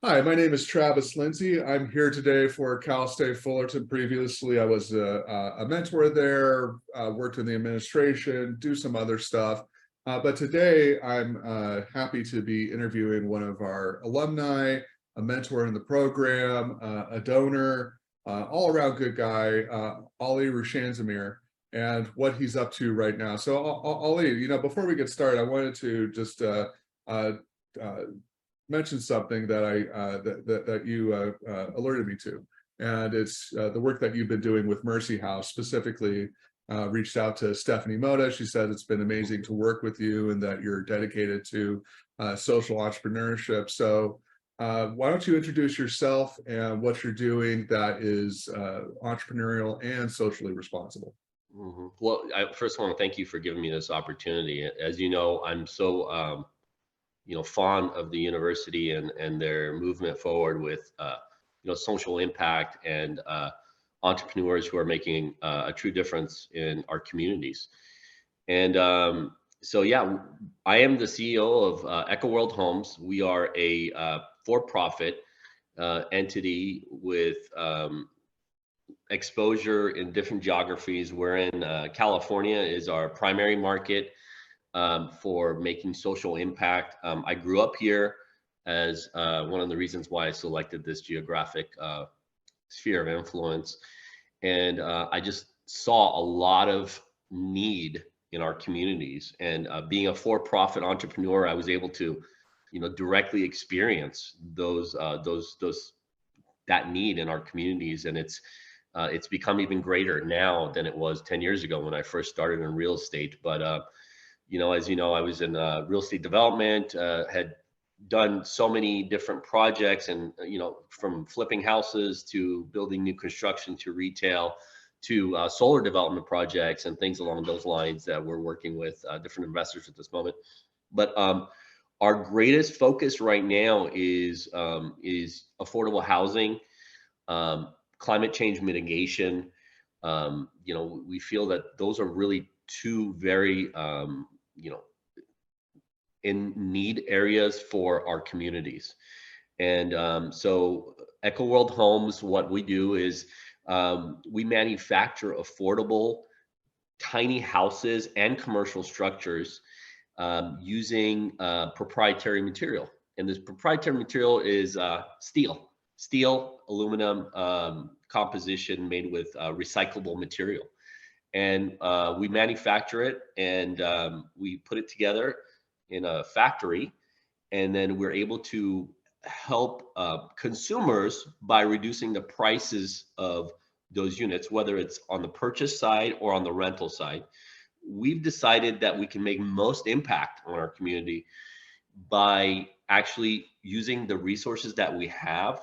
Hi, my name is Travis Lindsay. I'm here today for Cal State Fullerton. Previously, I was a mentor there, worked in the administration, do some other stuff. But today, I'm happy to be interviewing one of our alumni, a mentor in the program, a donor, all-around good guy, Ali Roushanzamir, and what he's up to right now. So, Ali, before we get started, I wanted to just uh, uh, mention something that that you alerted me to, and it's the work that you've been doing with Mercy House. Specifically, reached out to Stephany Mota. She said it's been amazing to work with you, and that you're dedicated to social entrepreneurship. So, why don't you introduce yourself and what you're doing that is entrepreneurial and socially responsible? Well, I first want to thank you for giving me this opportunity. As you know, I'm so fond of the university and their movement forward with social impact and entrepreneurs who are making a true difference in our communities. And so yeah, I am the CEO of Echo World Homes. We are a for-profit entity with exposure in different geographies. We're in California is our primary market for making social impact. I grew up here as one of the reasons why I selected this geographic sphere of influence. And I just saw a lot of need in our communities. And being a for-profit entrepreneur, I was able to, directly experience that need in our communities. And it's become even greater now than it was 10 years ago when I first started in real estate. But as you know, I was in real estate development, had done so many different projects, and from flipping houses to building new construction to retail to solar development projects and things along those lines that we're working with different investors at this moment. But our greatest focus right now is affordable housing, climate change mitigation. We feel that those are really two very in need areas for our communities. And so Echo World Homes, what we do is we manufacture affordable tiny houses and commercial structures using proprietary material. And this proprietary material is steel, aluminum composition made with recyclable material. And we manufacture it, and we put it together in a factory, and then we're able to help consumers by reducing the prices of those units, whether it's on the purchase side or on the rental side. We've decided that we can make most impact on our community by actually using the resources that we have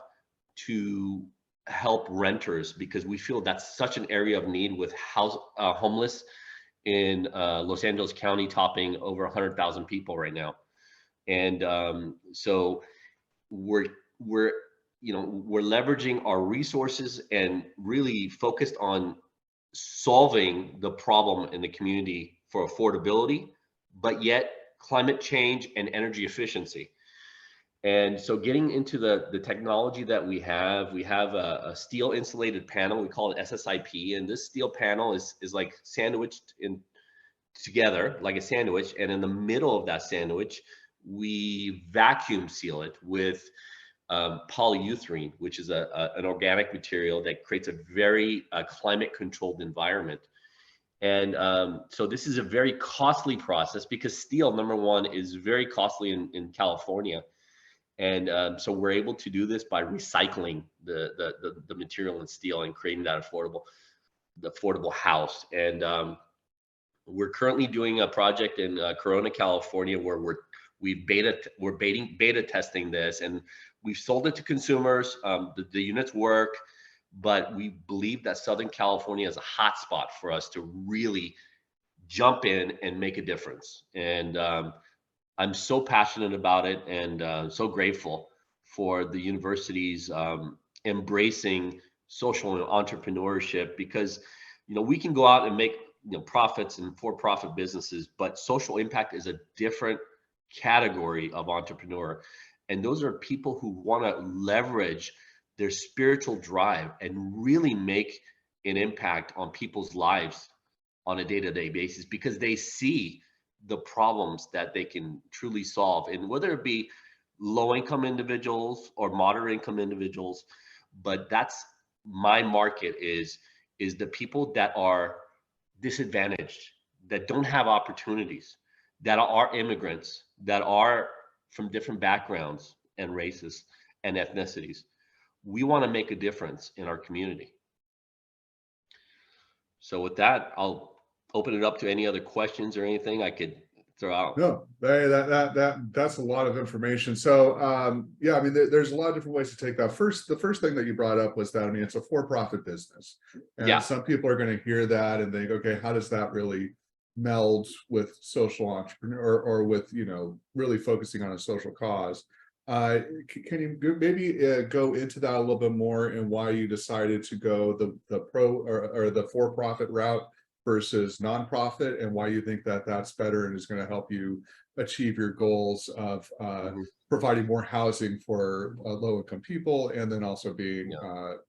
to help renters, because we feel that's such an area of need with homeless in Los Angeles County topping over 100,000 people right now. And so we're we're leveraging our resources and really focused on solving the problem in the community for affordability, but yet climate change and energy efficiency. And so getting into the technology that we have a steel insulated panel, we call it SSIP. And this steel panel is like sandwiched in together like a sandwich. And in the middle of that sandwich, we vacuum seal it with polyurethane, which is an organic material that creates a very climate controlled environment. And so this is a very costly process because steel, number one, is very costly in California. And so we're able to do this by recycling the material in steel and creating that affordable house. And we're currently doing a project in Corona, California, where we're beta testing this, and we've sold it to consumers. The units work, but we believe that Southern California is a hot spot for us to really jump in and make a difference. And I'm so passionate about it, and so grateful for the university's embracing social entrepreneurship, because we can go out and make profits in for-profit businesses, but social impact is a different category of entrepreneur. And those are people who want to leverage their spiritual drive and really make an impact on people's lives on a day-to-day basis, because they see the problems that they can truly solve. And whether it be low income individuals or moderate income individuals, but that's my market is the people that are disadvantaged, that don't have opportunities, that are immigrants, that are from different backgrounds and races and ethnicities. We want to make a difference in our community. So with that, I'll open it up to any other questions or anything I could throw out. No, that's a lot of information. So yeah, I mean, there's a lot of different ways to take that. The first thing that you brought up was that, I mean, it's a for-profit business, and Yeah. some people are going to hear that and think, okay, how does that really meld with social entrepreneur, or with, you know, really focusing on a social cause? Can you maybe go into that a little bit more, and why you decided to go the pro or the for-profit route versus nonprofit, and why you think that that's better and is going to help you achieve your goals of providing more housing for low-income people, and then also being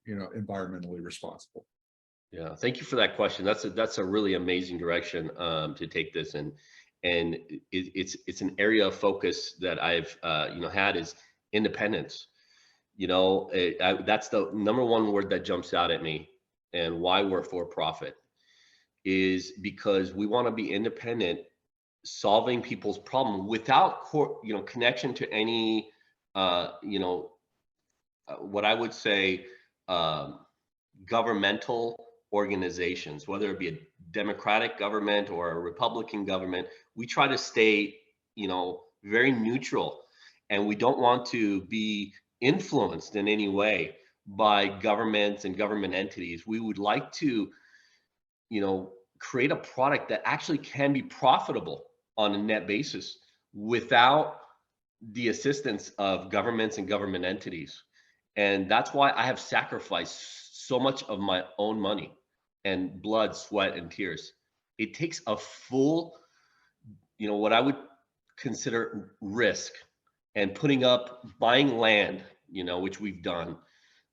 you know, environmentally responsible? Yeah, thank you for that question. That's a really amazing direction to take this, and it's an area of focus that I've you know, had is independence. You know, that's the number one word that jumps out at me, and why we're for profit is because we want to be independent, solving people's problem without you know, connection to any you know, what I would say governmental organizations, whether it be a Democratic government or a Republican government. We try to stay, you know, very neutral, and we don't want to be influenced in any way by governments and government entities. We would like to, you know, create a product that actually can be profitable on a net basis without the assistance of governments and government entities. And that's why I have sacrificed so much of my own money and blood, sweat, and tears. It takes a full, you know, what I would consider risk, and putting up, buying land, you know, which we've done,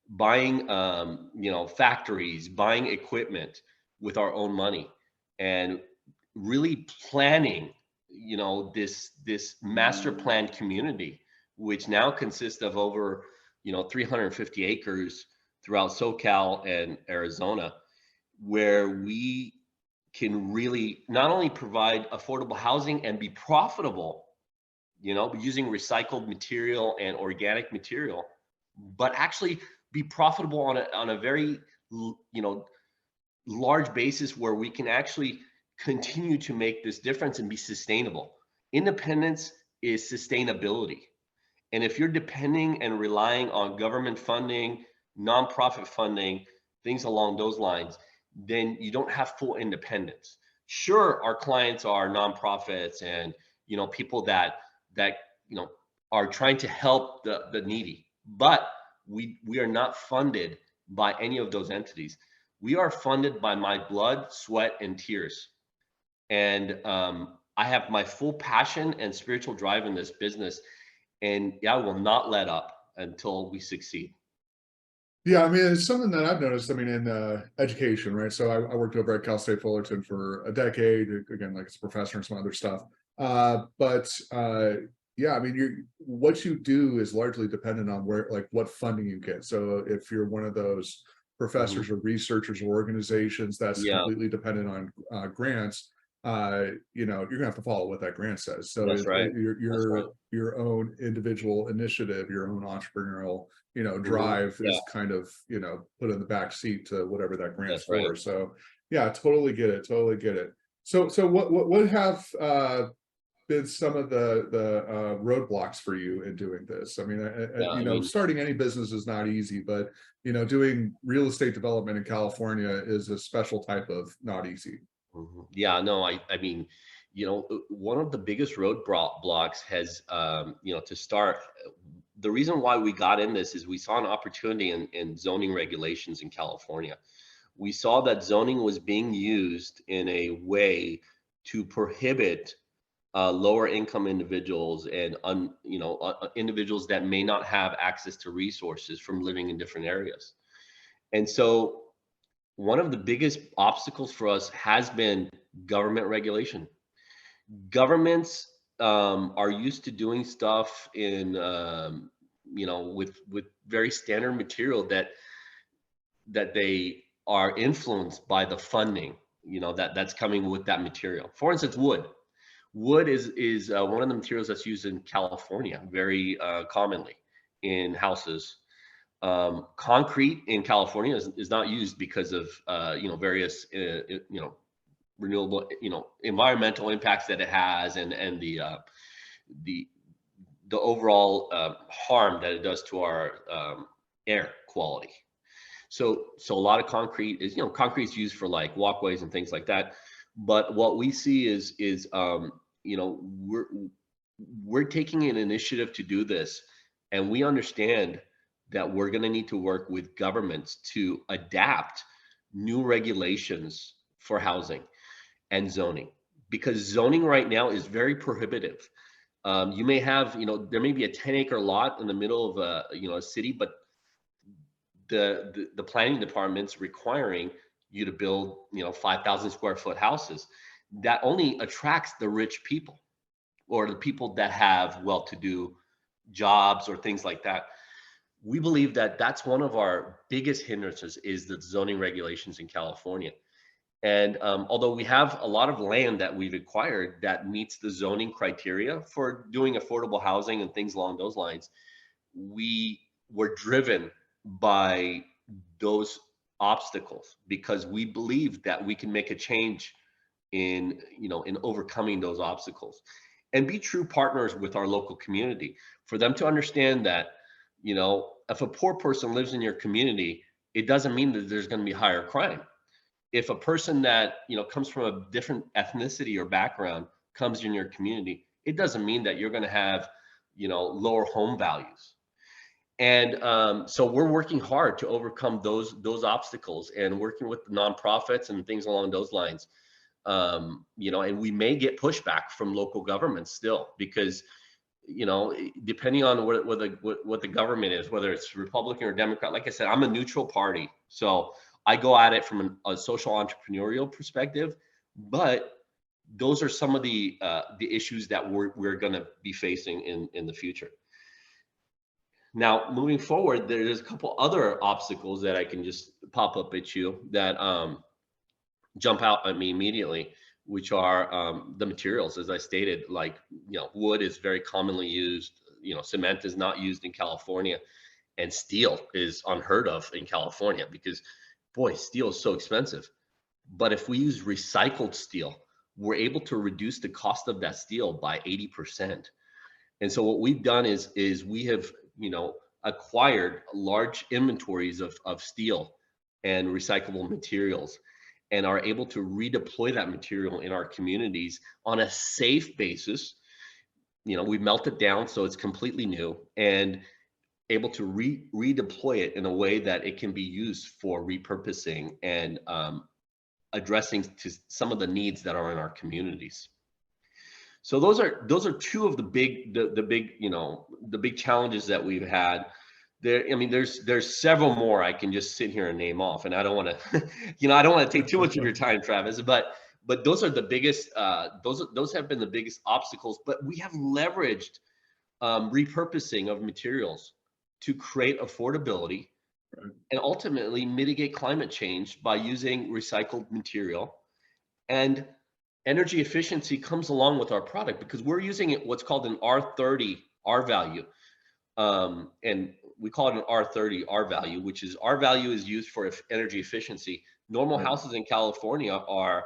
buying, you know, factories, buying equipment with our own money, and really planning, you know, this master planned community, which now consists of over, you know, 350 acres throughout SoCal and Arizona, where we can really not only provide affordable housing and be profitable, you know, using recycled material and organic material, but actually be profitable on a very, you know, large basis, where we can actually continue to make this difference and be sustainable. Independence is sustainability. And if you're depending and relying on government funding, nonprofit funding, things along those lines, then you don't have full independence. Sure, our clients are nonprofits and, you know, people that you know, are trying to help the needy, but we are not funded by any of those entities. We are funded by my blood, sweat, and tears. And I have my full passion and spiritual drive in this business, and I will not let up until we succeed. Yeah, I mean, it's something that I've noticed, I mean, in education, right? So I worked over at Cal State Fullerton for a decade, again, like as a professor and some other stuff. But yeah, I mean, what you do is largely dependent on where, like, what funding you get. So if you're one of those professors or researchers or organizations that's Yeah, completely dependent on grants, you know, you're gonna have to follow what that grant says. So that's right. That's right. your own individual initiative, your own entrepreneurial, you know, drive Yeah, is kind of, you know, put in the back seat to whatever that grant's that's right. for. So yeah, totally get it, totally get it. So what have been some of the roadblocks for you in doing this? I mean, Yeah, you I know, mean, starting any business is not easy, but, you know, doing real estate development in California is a special type of not easy. yeah, no, I mean, you know, one of the biggest blocks has, you know, to start, the reason why we got in this is we saw an opportunity in zoning regulations in California. We saw that zoning was being used in a way to prohibit lower income individuals and individuals that may not have access to resources from living in different areas. And so one of the biggest obstacles for us has been government regulation. Governments are used to doing stuff in with very standard material that they are influenced by the funding that's coming with that material. For instance, wood. Wood is one of the materials that's used in California very commonly in houses. Concrete in California is not used because of various renewable environmental impacts that it has, and the the overall harm that it does to our air quality. So a lot of concrete is concrete is used for like walkways and things like that. But what we see is we're taking an initiative to do this, and we understand that we're going to need to work with governments to adapt new regulations for housing and zoning, because zoning right now is very prohibitive. You may have, there may be a 10-acre lot in the middle of a city, but the planning department's requiring you to build 5,000 square foot houses. That only attracts the rich people, or the people that have well-to-do jobs or things like that. We believe that that's one of our biggest hindrances, is the zoning regulations in California. And although we have a lot of land that we've acquired that meets the zoning criteria for doing affordable housing and things along those lines, we were driven by those obstacles because we believe that we can make a change in overcoming those obstacles, and be true partners with our local community, for them to understand that if a poor person lives in your community, it doesn't mean that there's going to be higher crime. If a person that comes from a different ethnicity or background comes in your community, it doesn't mean that you're going to have lower home values. And so we're working hard to overcome those obstacles, and working with nonprofits and things along those lines. And we may get pushback from local governments still, because depending on what the government is, whether it's Republican or Democrat. Like I said, I'm a neutral party, so I go at it from a social entrepreneurial perspective. But those are some of the issues that we're going to be facing in the future. Now, moving forward, there's a couple other obstacles that I can just pop up at you that jump out at me immediately, which are the materials. As I stated, like wood is very commonly used. Cement is not used in California, and steel is unheard of in California because, boy, steel is so expensive. But if we use recycled steel, we're able to reduce the cost of that steel by 80%. And so what we've done is we have acquired large inventories of steel and recyclable materials, and are able to redeploy that material in our communities on a safe basis. We melt it down so it's completely new, and able to redeploy it in a way that it can be used for repurposing and addressing to some of the needs that are in our communities. So those are two of the big challenges that we've had. There's several more I can just sit here and name off, and I don't want to, I don't want to take too much of your time, Travis. But those are the biggest. Those have been the biggest obstacles. But we have leveraged repurposing of materials to create affordability, and ultimately mitigate climate change by using recycled material. And energy efficiency comes along with our product, because we're using what's called an R30 R value. And we call it an R30 R value, which is R value is used for energy efficiency. Normal houses in California are,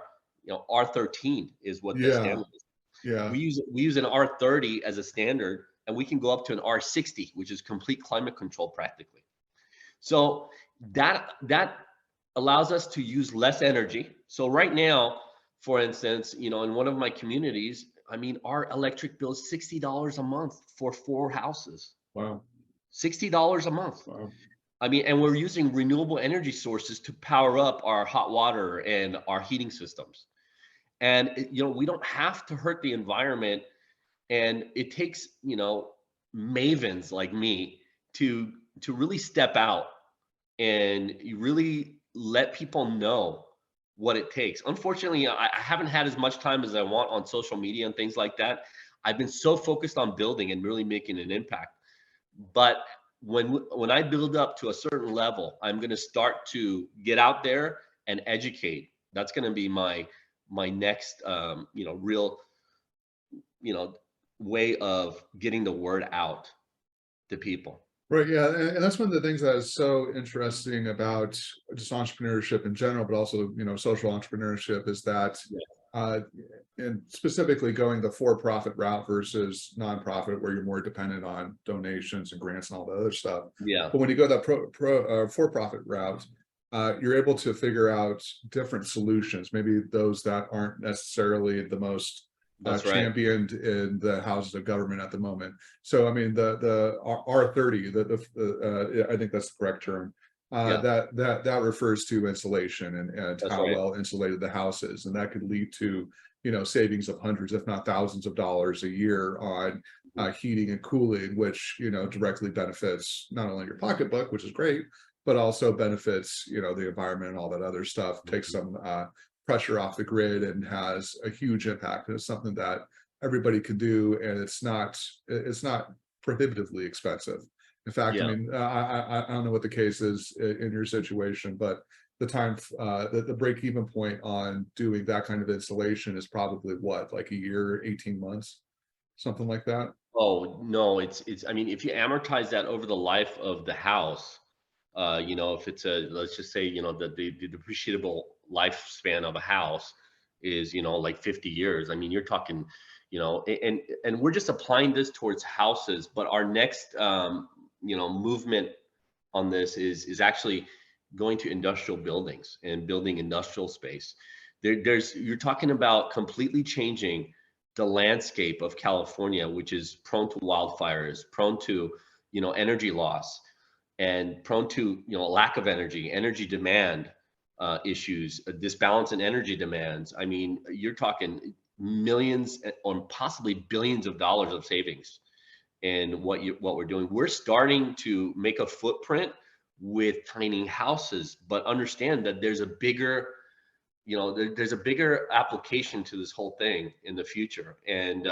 R13 is what the standard is. Yeah. We use an R30 as a standard, and we can go up to an R60, which is complete climate control practically. So that allows us to use less energy. So right now, for instance, in one of my communities, our electric bill is $60 a month for 4 houses. Wow. $60 a month. Wow. And we're using renewable energy sources to power up our hot water and our heating systems. And we don't have to hurt the environment. And it takes, mavens like me to really step out and you really let people know what it takes. Unfortunately, I haven't had as much time as I want on social media and things like that. I've been so focused on building and really making an impact. But when I build up to a certain level, I'm going to start to get out there and educate. That's going to be my next real you know way of getting the word out to people. Right, yeah, and that's one of the things that is so interesting about just entrepreneurship in general, but also, social entrepreneurship is that, Yeah. uh, and specifically going the for-profit route versus nonprofit, where you're more dependent on donations and grants and all the other stuff. Yeah, But when you go that for-profit route, you're able to figure out different solutions, maybe those that aren't necessarily the most that's right. championed in the houses of government at the moment. So, I mean, the R30, I think that's the correct term. Yeah, That refers to insulation and that's how right. well insulated the house is, and that could lead to savings of hundreds, if not thousands, of dollars a year on heating and cooling, which directly benefits not only your pocketbook, which is great, but also benefits the environment and all that other stuff. Takes some pressure off the grid and has a huge impact. And it's something that everybody can do, and it's not prohibitively expensive. In fact, I Yeah. mean, I don't know what the case is in your situation, but the time, the break-even point on doing that kind of installation is probably what, like a year, 18 months, something like that. Oh, no, it's I mean, if you amortize that over the life of the house, if it's let's just say, the depreciable lifespan of a house is, like 50 years. I mean, you're talking, and we're just applying this towards houses, but our next, movement on this is actually going to industrial buildings and building industrial space. You're talking about completely changing the landscape of California, which is prone to wildfires, prone to, energy loss, and prone to, lack of energy demand issues, a disbalance in energy demands. I mean, you're talking millions or possibly billions of dollars of savings in what we're doing. We're starting to make a footprint with tiny houses, but understand that there's a bigger, there's a bigger application to this whole thing in the future. And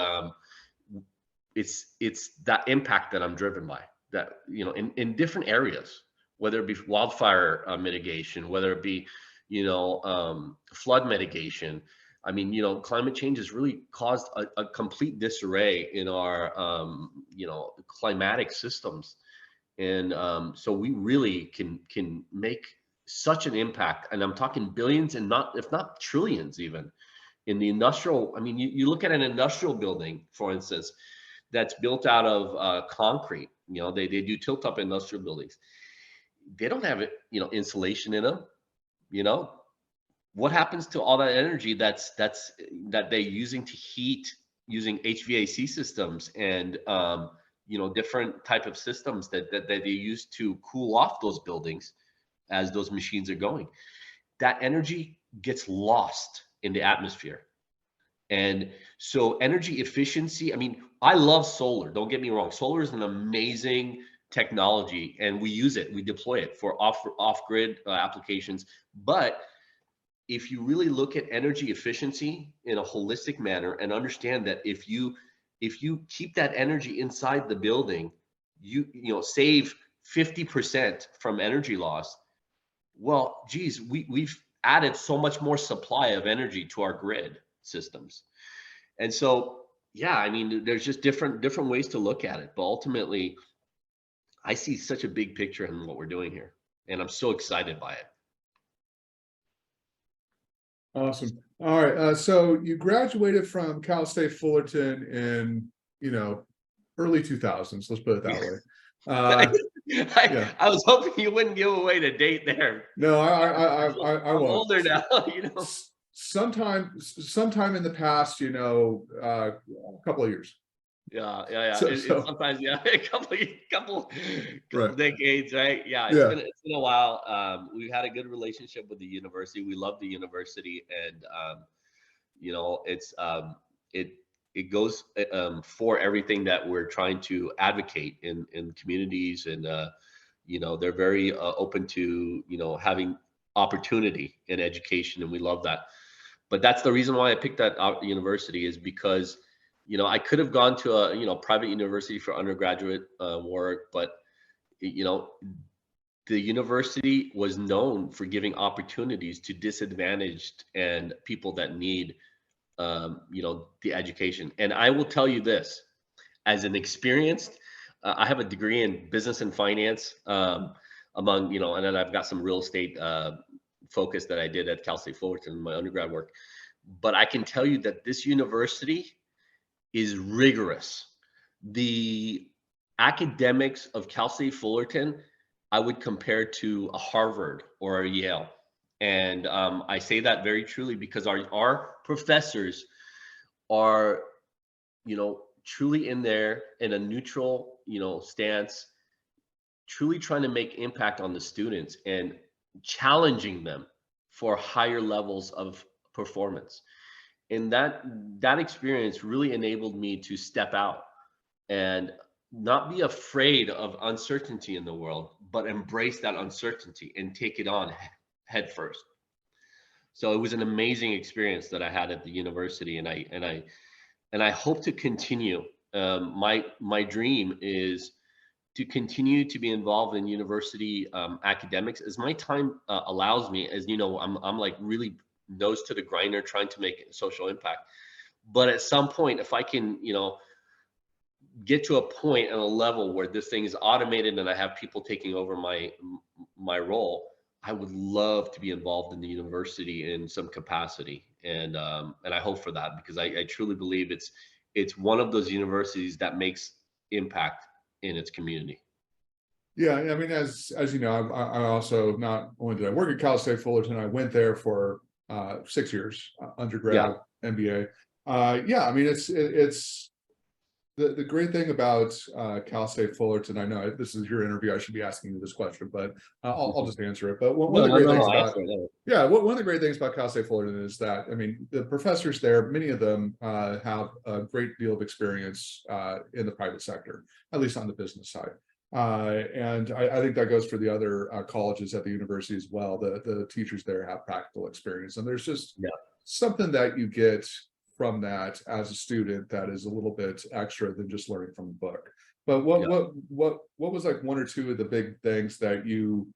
it's that impact that I'm driven by, that, in different areas, whether it be wildfire mitigation, whether it be, flood mitigation. I mean, climate change has really caused a complete disarray in our, climatic systems. And so we really can make such an impact. And I'm talking billions, and not, if not trillions even, in the industrial. I mean, you look at an industrial building, for instance, that's built out of concrete. They do tilt up industrial buildings. They don't have it, insulation in them. You know, what happens to all that energy that they're using to heat, using HVAC systems and different type of systems that they use to cool off those buildings as those machines are going? That energy gets lost in the atmosphere. And so energy efficiency, I mean, I love solar. Don't get me wrong. Solar is an amazing technology, and we use it, we deploy it for off-grid applications. But if you really look at energy efficiency in a holistic manner and understand that if you keep that energy inside the building, you save 50% from energy loss. Well, geez, we've added so much more supply of energy to our grid systems. And so, yeah, I mean, there's just different ways to look at it. But ultimately, I see such a big picture in what we're doing here, and I'm so excited by it. Awesome. All right. So you graduated from Cal State Fullerton in, early 2000s. Let's put it that way. Yeah. I was hoping you wouldn't give away the date there. No, I I'm won't. older now, Sometime in the past, a couple of years. Yeah. So, It's sometimes, yeah, a couple right. decades, right? Yeah, Yeah. it's been a while. We've had a good relationship with the university. We love the university, and You know, it it goes for everything that we're trying to advocate in communities, and you know, they're very open to, you know, having opportunity in education, and we love that. But that's the reason why I picked that university, is because, you know, I could have gone to a, you know, private university for undergraduate work, but you know, the university was known for giving opportunities to disadvantaged and people that need, you know, the education. And I will tell you this, as an experienced, I have a degree in business and finance, among, you know, and then I've got some real estate focus that I did at Cal State Fullerton in my undergrad work. But I can tell you that this university is rigorous. The academics of Cal State Fullerton, I would compare to a Harvard or a Yale. And I say that very truly because our professors are, you know, truly in there in a neutral, you know, stance, truly trying to make impact on the students and challenging them for higher levels of performance. And that experience really enabled me to step out and not be afraid of uncertainty in the world, but embrace that uncertainty and take it on head first. So it was an amazing experience that I had at the university, and I hope to continue. My dream is to continue to be involved in university academics as my time allows me. As you know, I'm like really nose to the grinder, trying to make a social impact. But at some point, if I can, you know, get to a point and a level where this thing is automated and I have people taking over my role, I would love to be involved in the university in some capacity, and I hope for that, because I truly believe it's one of those universities that makes impact in its community. Yeah, I mean, as you know, I also, not only did I work at Cal State Fullerton, I went there for 6 years, Yeah, undergrad, MBA. Yeah, I mean, it's the great thing about Cal State Fullerton. I know this is your interview, I should be asking you this question, but I'll just answer it. But one no, of the no, great no, things no, about, answer it. yeah, one of the great things about Cal State Fullerton is that, I mean, the professors there, many of them have a great deal of experience in the private sector, at least on the business side. And I think that goes for the other colleges at the university as well. The teachers there have practical experience, and there's just Yeah, something that you get from that as a student that is a little bit extra than just learning from the book. But yeah. what was like one or two of the big things that you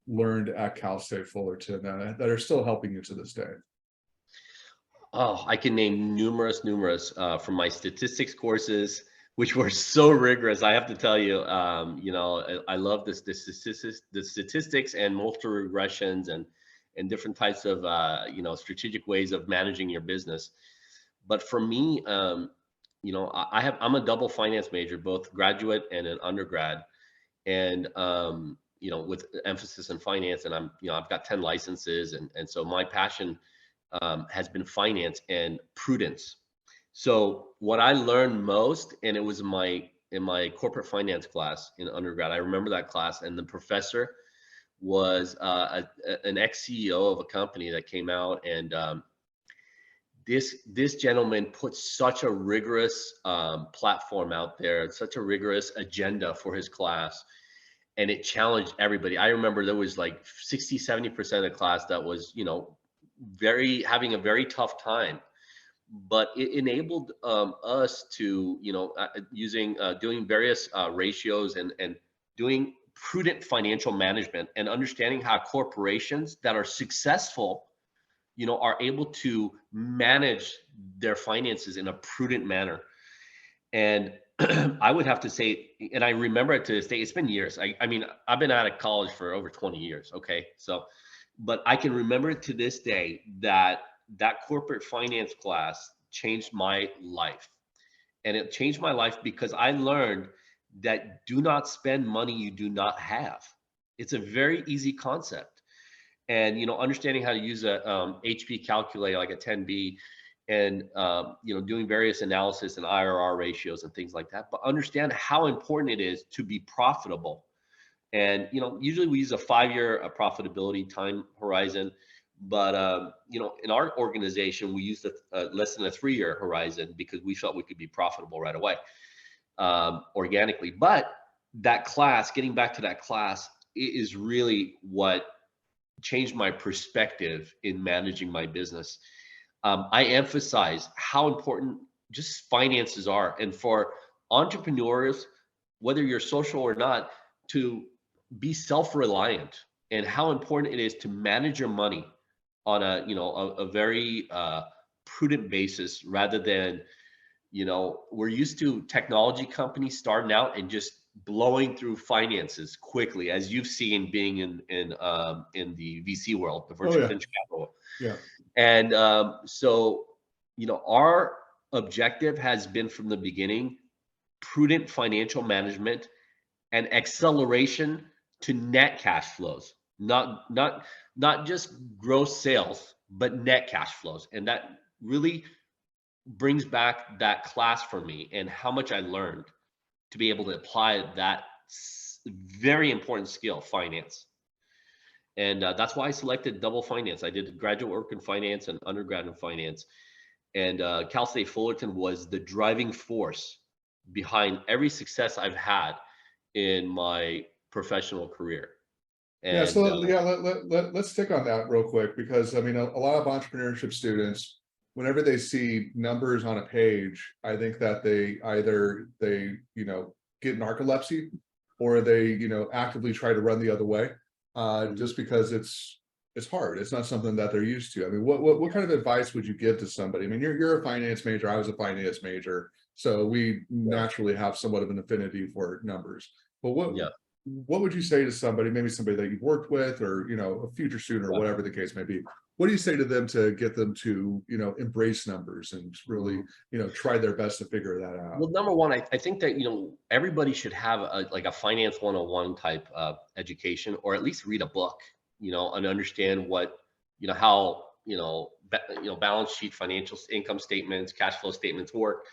learned at Cal State Fullerton that are still helping you to this day? Oh, I can name numerous from my statistics courses, which were so rigorous. I have to tell you, you know, I love the statistics and multiple regressions and different types of you know, strategic ways of managing your business. But for me, you know, I'm a double finance major, both graduate and an undergrad, and you know, with emphasis in finance. And you know, I've got 10 licenses, and so my passion has been finance and prudence. So what I learned most, and it was in my corporate finance class in undergrad. I remember that class, and the professor was an ex CEO of a company that came out, and this gentleman put such a rigorous platform out there, such a rigorous agenda for his class, and it challenged everybody. I remember there was like 60-70% of the class that was, you know, having a very tough time, but it enabled us to, you know, doing various ratios and doing prudent financial management, and understanding how corporations that are successful, you know, are able to manage their finances in a prudent manner. And I would have to say, and I remember it to this day, it's been years. I mean, I've been out of college for over 20 years. Okay. So, but I can remember to this day that that corporate finance class changed my life. And it changed my life because I learned that do not spend money you do not have. It's a very easy concept. And, you know, understanding how to use a HP calculator like a 10B, and you know, doing various analysis and IRR ratios and things like that, but understand how important it is to be profitable. And, you know, usually we use a 5-year profitability time horizon, But in our organization, we used less than a 3-year horizon because we felt we could be profitable right away, organically. But that class, getting back to that class, is really what changed my perspective in managing my business. I emphasize how important just finances are, and for entrepreneurs, whether you're social or not, to be self-reliant, and how important it is to manage your money on a very prudent basis, rather than, we're used to technology companies starting out and just blowing through finances quickly, as you've seen being in the VC world, the Oh virtual yeah, venture capital. yeah. And so, our objective has been from the beginning prudent financial management and acceleration to net cash flows, not just gross sales, but net cash flows. And that really brings back that class for me and how much I learned to be able to apply that very important skill, finance. And that's why I selected double finance. I did graduate work in finance and undergrad in finance. And Cal State Fullerton was the driving force behind every success I've had in my professional career. Yeah, And so yeah, let's stick on that real quick, because I mean, a lot of entrepreneurship students, whenever they see numbers on a page, I think that they either get narcolepsy, or they actively try to run the other way, just because it's hard. It's not something that they're used to. I mean, what kind of advice would you give to somebody? I mean, you're a finance major. I was a finance major, so we yeah, naturally have somewhat of an affinity for numbers. But yeah, what would you say to somebody, maybe somebody that you've worked with, or a future student, or yeah. whatever the case may be? What do you say to them to get them to embrace numbers and really Mhm. try their best to figure that out? Well, number one, I think that everybody should have like a finance 101 type education, or at least read a book, and understand what how balance sheet, financial income statements, cash flow statements work.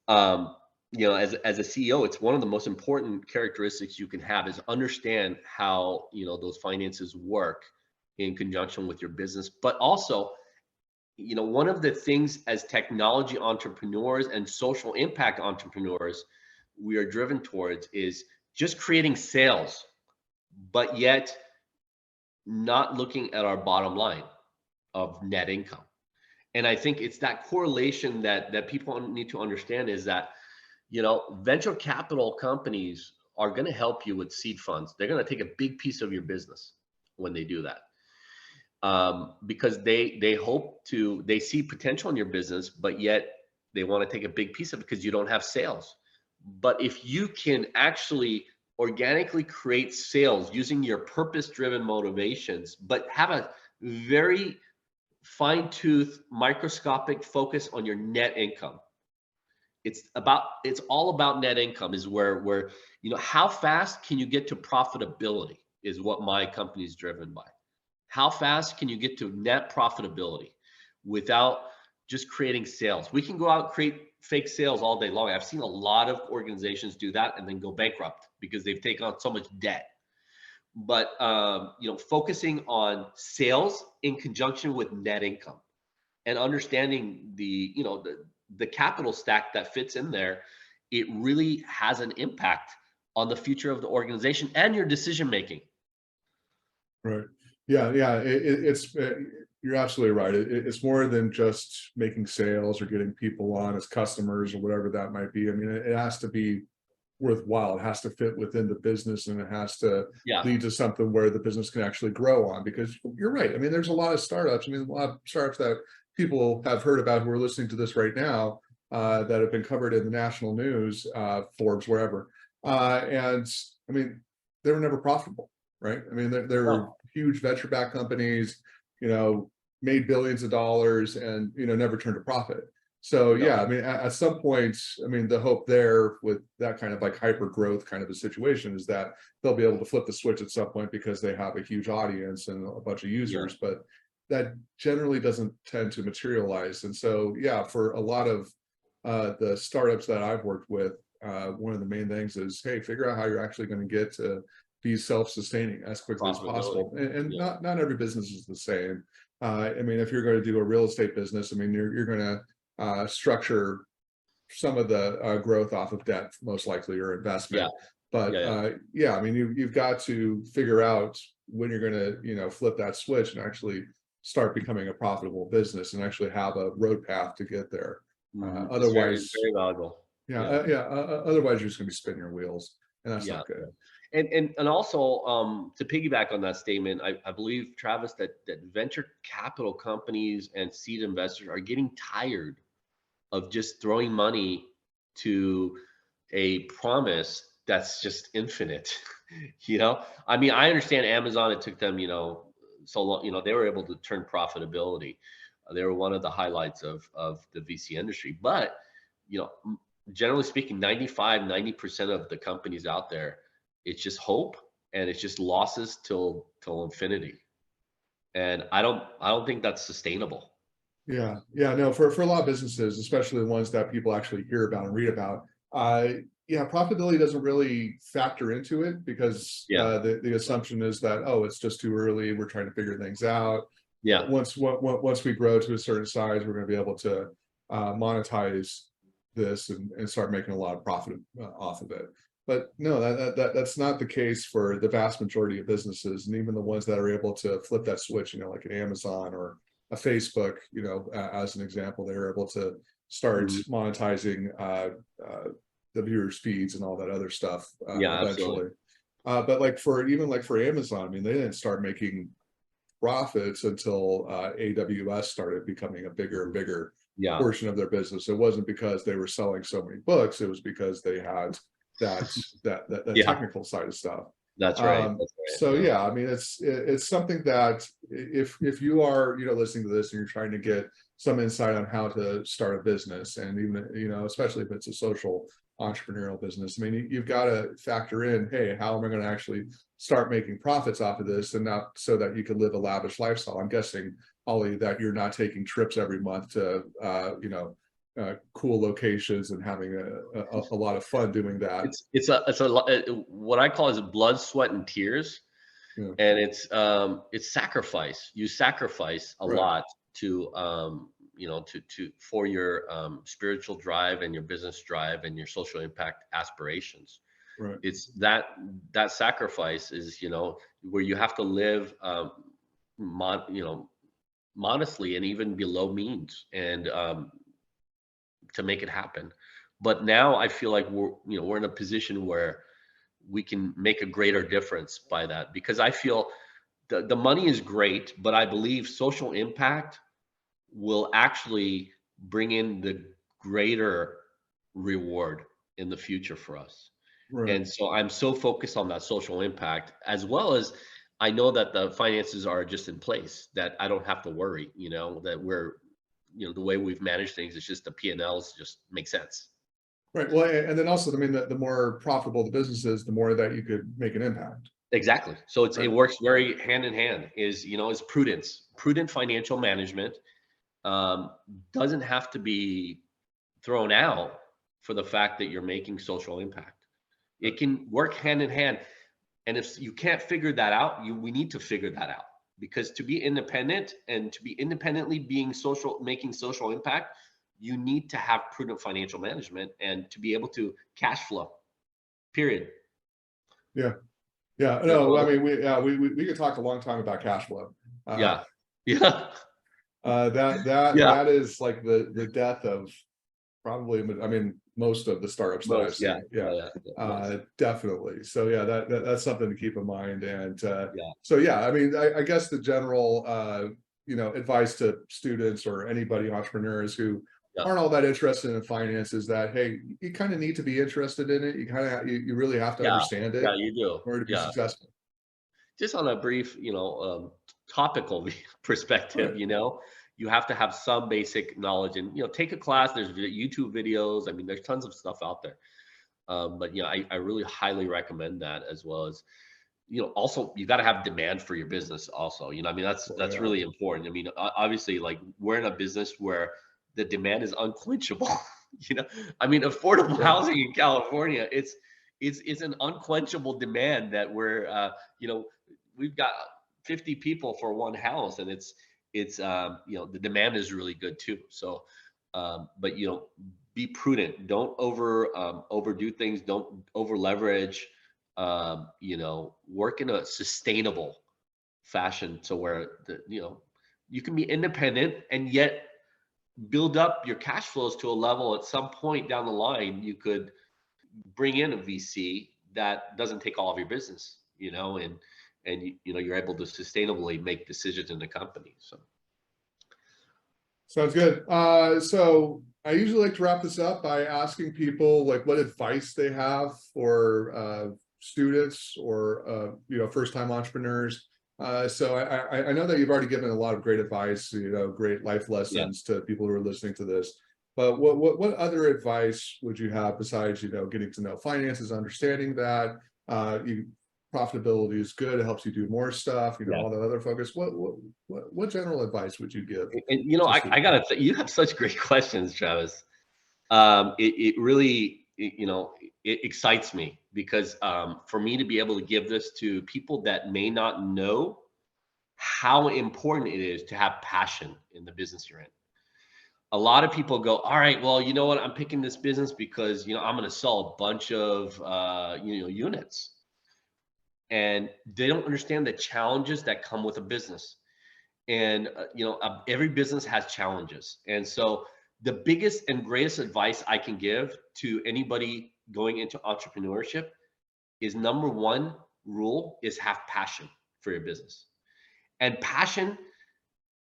um, as a CEO, it's one of the most important characteristics you can have is understand how those finances work in conjunction with your business. But also, one of the things as technology entrepreneurs and social impact entrepreneurs we are driven towards is just creating sales, but yet not looking at our bottom line of net income. And I think it's that correlation that people need to understand, is that venture capital companies are going to help you with seed funds. They're going to take a big piece of your business when they do that, because they see potential in your business, but yet they want to take a big piece of it because you don't have sales. But if you can actually organically create sales using your purpose-driven motivations, but have a very fine-tooth microscopic focus on your net income. It's all about net income, is where how fast can you get to profitability is what my company is driven by. How fast can you get to net profitability without just creating sales? We can go out and create fake sales all day long. I've seen a lot of organizations do that and then go bankrupt because they've taken on so much debt. But focusing on sales in conjunction with net income, and understanding the capital stack that fits in there, it really has an impact on the future of the organization and your decision making. Right. Yeah, yeah. It's you're absolutely right. It's more than just making sales or getting people on as customers or whatever that might be. I mean, it has to be worthwhile. It has to fit within the business, and it has to Yeah, lead to something where the business can actually grow on. Because you're right. I mean, there's a lot of startups. I mean, a lot of startups that people have heard about who are listening to this right now, that have been covered in the national news, Forbes, wherever. And I mean, they were never profitable, right? I mean, they're no, huge venture-backed companies, made billions of dollars, and never turned a profit. So no, yeah, I mean, at some point, I mean, the hope there with that kind of like hyper growth kind of a situation is that they'll be able to flip the switch at some point because they have a huge audience and a bunch of yeah, users, but that generally doesn't tend to materialize. And so yeah, for a lot of the startups that I've worked with, one of the main things is, hey, figure out how you're actually going to get to be self-sustaining as quickly as Profitability. possible. And Yeah. not every business is the same. I mean, if you're going to do a real estate business, I mean, you're going to structure some of the growth off of debt, most likely, or Yeah. investment. But Yeah. yeah, I mean, you've got to figure out when you're going to, flip that switch and actually start becoming a profitable business and actually have a road path to get there. It's Otherwise, very valuable. yeah, Yeah. otherwise you're just going to be spinning your wheels, and that's Yeah. not good. And also, to piggyback on that statement, I believe, Travis, that venture capital companies and seed investors are getting tired of just throwing money to a promise that's just infinite. I mean, I understand Amazon, it took them, so long, they were able to turn profitability. They were one of the highlights of the VC industry. But, you know, generally speaking, 90% of the companies out there, it's just hope, and it's just losses till infinity. And I don't think that's sustainable. Yeah, no, for a lot of businesses, especially the ones that people actually hear about and read about, yeah, profitability doesn't really factor into it because Yeah. the assumption is that, oh, it's just too early. We're trying to figure things out. Yeah. Once we grow to a certain size, we're going to be able to monetize this and start making a lot of profit off of it. But no, that's not the case for the vast majority of businesses, and even the ones that are able to flip that switch, like an Amazon or a Facebook, as an example, they're able to start Mhm. monetizing the viewers' feeds and all that other stuff Yeah, absolutely. eventually. But like for Amazon, I mean, they didn't start making profits until AWS started becoming a bigger and bigger Yeah. portion of their business. It wasn't because they were selling so many books; it was because they had that Yeah, technical side of stuff. that's right. That's right. So Yeah. yeah, I mean, it's something that if you are listening to this and you're trying to get some insight on how to start a business, and even especially if it's a social entrepreneurial business, I mean, you've got to factor in, hey, how am I going to actually start making profits off of this, and not so that you can live a lavish lifestyle. I'm guessing, Ollie, that you're not taking trips every month to cool locations and having a lot of fun doing that. What I call is blood, sweat, and tears, Yeah, and it's sacrifice. You sacrifice a right, lot to for your spiritual drive and your business drive and your social impact aspirations. right, It's that sacrifice is where you have to live mon, you know modestly and even below means, and to make it happen. But now I feel like we're in a position where we can make a greater difference by that, because I feel the money is great, but I believe social impact will actually bring in the greater reward in the future for us. right. And so I'm so focused on that social impact, as well as I know that the finances are just in place, that I don't have to worry, that the way we've managed things, it's just the P&Ls just make sense. Right. Well, and then also, I mean, the more profitable the business is, the more that you could make an impact. Exactly. So it Right. works very hand in hand, is prudent financial management. um, doesn't have to be thrown out for the fact that you're making social impact. Right. It can work hand in hand. And if you can't figure that out, we need to figure that out, because to be independent and to be independently making social impact, you need to have prudent financial management and to be able to cash flow. Period. Yeah. Yeah. That's No, all. I mean, we could talk a long time about cash flow. Yeah. Yeah. Yeah. That is like the death of probably, I mean, most of the startups that I've Most. Yeah. seen. Yeah. Yeah. Yeah. Yeah. Most. Definitely. So yeah, that's something to keep in mind. And Yeah. so yeah, I mean, I guess the general advice to students or anybody, entrepreneurs who Yeah. aren't all that interested in finance, is that, hey, you kind of need to be interested in it. You kind of you really have to Yeah. understand it Yeah. You do. in order to be Yeah. successful. Just on a brief, topical perspective, Right. you have to have some basic knowledge, and take a class. There's YouTube videos. I mean, there's tons of stuff out there. But I really highly recommend that, as well as also you got to have demand for your business. Also, I mean, Oh, that's yeah. really important. I mean, obviously, like, we're in a business where the demand is unquenchable. I mean, affordable Right. housing in California, is an unquenchable demand that we're, we've got 50 people for one house, and the demand is really good too. So, but be prudent. Don't overdo things. Don't over leverage. Work in a sustainable fashion to where you can be independent and yet build up your cash flows to a level at some point down the line you could bring in a VC that doesn't take all of your business, and you're able to sustainably make decisions in the company. So Sounds good. So I usually like to wrap this up by asking people like what advice they have for students or first-time entrepreneurs. So I know that you've already given a lot of great advice, great life lessons to people who are listening to this. But what other advice would you have besides getting to know finances, understanding that profitability is good, it helps you do more stuff, all that other focus. What general advice would you give? And I gotta say, you have such great questions, Travis. It really it excites me because for me to be able to give this to people that may not know how important it is to have passion in the business you're in. A lot of people go, all right, well, you know what? I'm picking this business because I'm going to sell a bunch of units, and they don't understand the challenges that come with a business. And every business has challenges, and so the biggest and greatest advice I can give to anybody going into entrepreneurship is number one rule is have passion for your business. And passion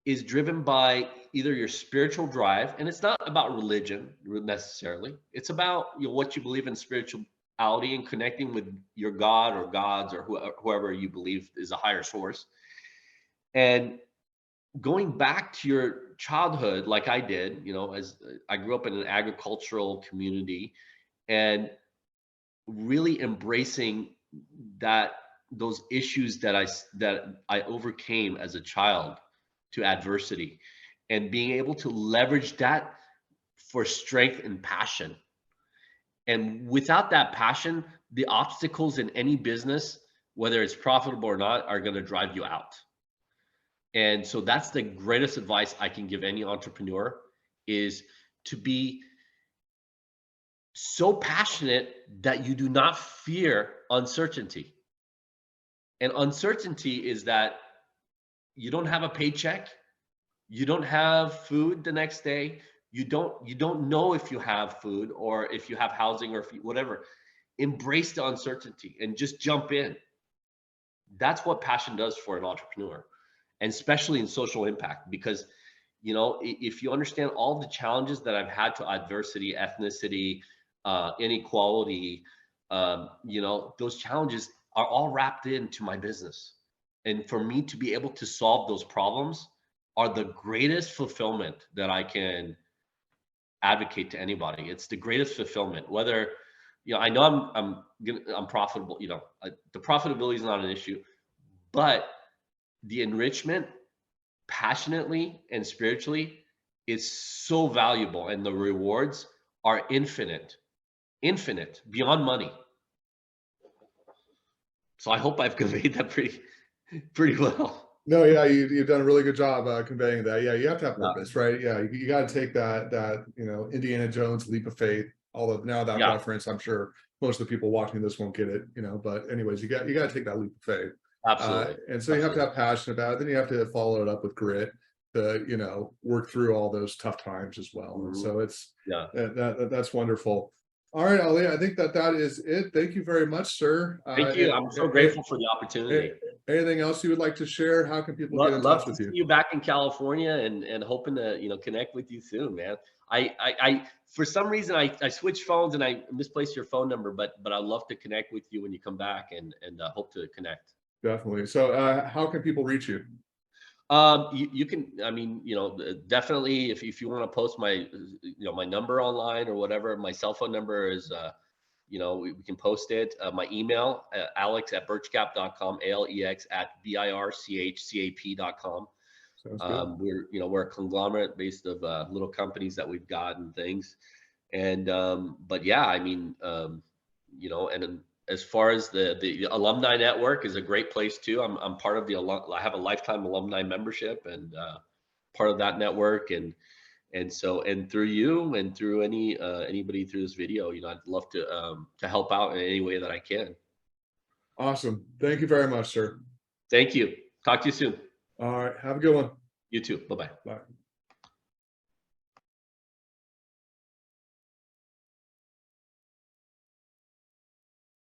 is driven by either your spiritual drive, and it's not about religion necessarily. It's about what you believe in spirituality and connecting with your God or gods or whoever you believe is a higher source. And going back to your childhood, like I did, as I grew up in an agricultural community, and really embracing those issues that I overcame as a child to adversity, and being able to leverage that for strength and passion. And without that passion, the obstacles in any business, whether it's profitable or not, are going to drive you out. And so that's the greatest advice I can give any entrepreneur, is to be so passionate that you do not fear uncertainty. And uncertainty is that you don't have a paycheck, you don't have food the next day, you don't know if you have food or if you have housing or whatever. Embrace the uncertainty and just jump in. That's what passion does for an entrepreneur, and especially in social impact, because if you understand all the challenges that I've had to adversity, ethnicity, inequality, those challenges are all wrapped into my business. And for me to be able to solve those problems are the greatest fulfillment that I can advocate to anybody. It's the greatest fulfillment. Whether I know I'm profitable. The profitability is not an issue, but the enrichment, passionately and spiritually, is so valuable, and the rewards are infinite beyond money. So I hope I've conveyed that pretty well. No, yeah, you've done a really good job conveying that. Yeah, you have to have purpose, right? Yeah, you got to take that Indiana Jones leap of faith. Although now that reference, I'm sure most of the people watching this won't get it, But anyways, you got to take that leap of faith. Absolutely. And so you have to have passion about it. Then you have to follow it up with grit to work through all those tough times as well. Mm-hmm. And so it's that's wonderful. All right, Ali, I think that is it. Thank you very much, sir. Thank you. I'm so grateful for the opportunity. Anything else you would like to share? How can people get in touch with you? Love to see you back in California, and hoping to connect with you soon, man. I for some reason I switched phones and I misplaced your phone number, but I'd love to connect with you when you come back, and hope to connect. Definitely. So how can people reach you? You can, definitely if you want to post my my number online or whatever, my cell phone number is we can post it. My email, alex@birchcap.com, alex@birchcap.com. We're a conglomerate based of little companies that we've got and things. And but yeah, And then as far as the alumni network is a great place too. I'm part of I have a lifetime alumni membership and part of that network, and so, and through you and through anybody through this video, I'd love to help out in any way that I can. Awesome. Thank you very much, sir. Thank you. Talk to you soon. All right. Have a good one. You too. Bye-bye. Bye.